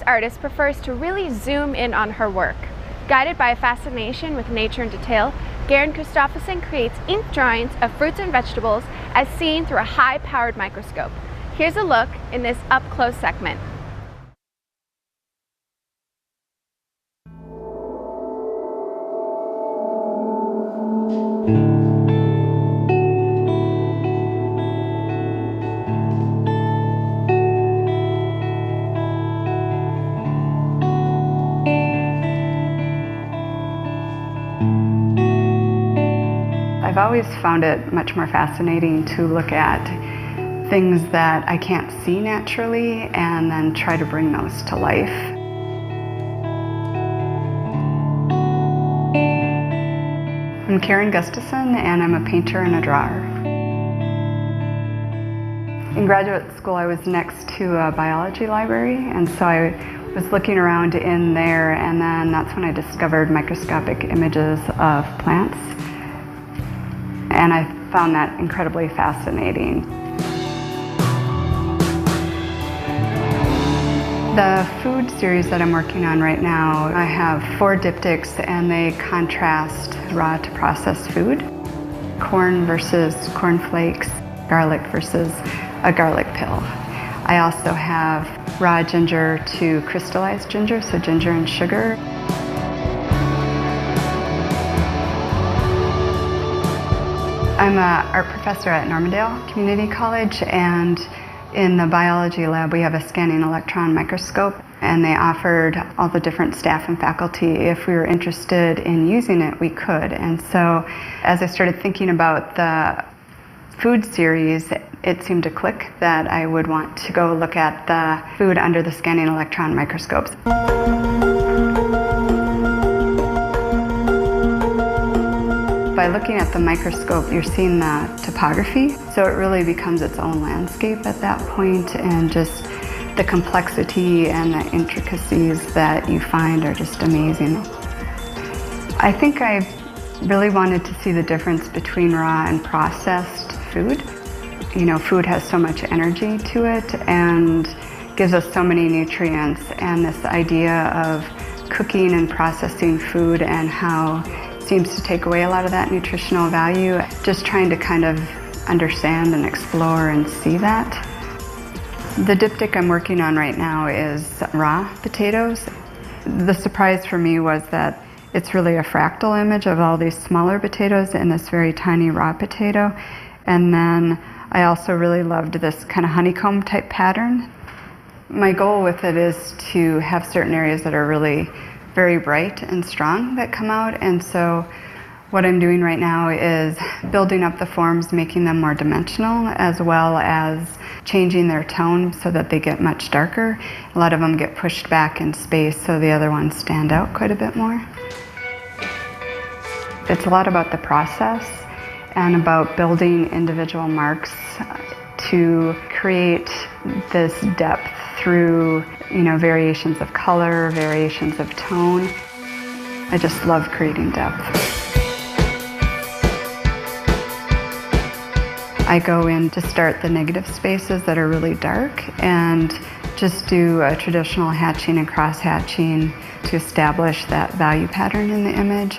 This artist prefers to really zoom in on her work. Guided by a fascination with nature and detail, Gustofson creates ink drawings of fruits and vegetables as seen through a high-powered microscope. Here's a look in this up-close segment. I've always found it much more fascinating to look at things that I can't see naturally and then try to bring those to life. I'm Gustofson and I'm a painter and a drawer. In graduate school I was next to a biology library, and so I was looking around in there, and then that's when I discovered microscopic images of plants. And I found that incredibly fascinating. The food series that I'm working on right now, I have 4 diptychs and they contrast raw to processed food. Corn versus cornflakes, garlic versus a garlic pill. I also have raw ginger to crystallized ginger, so ginger and sugar. I'm an art professor at Normandale Community College, and in the biology lab we have a scanning electron microscope, and they offered all the different staff and faculty, if we were interested in using it, we could. And so as I started thinking about the food series, it seemed to click that I would want to go look at the food under the scanning electron microscopes. By looking at the microscope, you're seeing the topography, so it really becomes its own landscape at that point, and just the complexity and the intricacies that you find are just amazing. I think I really wanted to see the difference between raw and processed food. You know, food has so much energy to it and gives us so many nutrients, and this idea of cooking and processing food and how seems to take away a lot of that nutritional value. Just trying to kind of understand and explore and see that. The diptych I'm working on right now is raw potatoes. The surprise for me was that it's really a fractal image of all these smaller potatoes in this very tiny raw potato. And then I also really loved this kind of honeycomb type pattern. My goal with it is to have certain areas that are really very bright and strong that come out, and so what I'm doing right now is building up the forms, making them more dimensional, as well as changing their tone so that they get much darker. A lot of them get pushed back in space, so the other ones stand out quite a bit more. It's a lot about the process and about building individual marks to create this depth through, you know, variations of color, variations of tone. I just love creating depth. I go in to start the negative spaces that are really dark and just do a traditional hatching and cross-hatching to establish that value pattern in the image.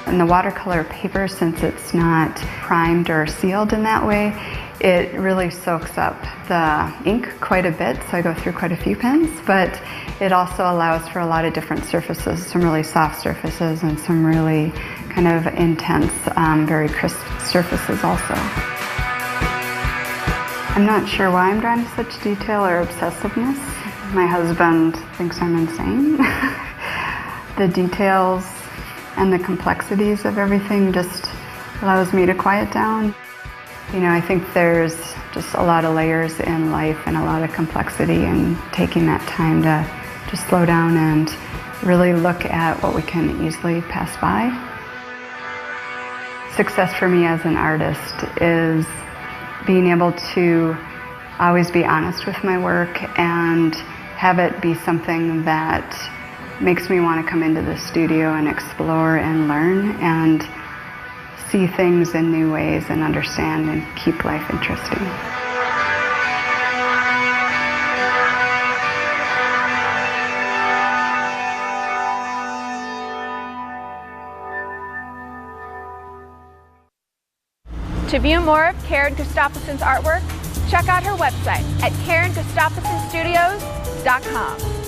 And the watercolor paper, since it's not primed or sealed in that way, it really soaks up the ink quite a bit, so I go through quite a few pens, but it also allows for a lot of different surfaces, some really soft surfaces and some really kind of intense, very crisp surfaces also. I'm not sure why I'm drawing such detail or obsessiveness. My husband thinks I'm insane. The details and the complexities of everything just allows me to quiet down. You know, I think there's just a lot of layers in life and a lot of complexity, and taking that time to just slow down and really look at what we can easily pass by. Success for me as an artist is being able to always be honest with my work and have it be something that makes me want to come into the studio and explore and learn and see things in new ways and understand and keep life interesting. To view more of Karen Gustofson's artwork, check out her website at KarenGustofsonstudios.com.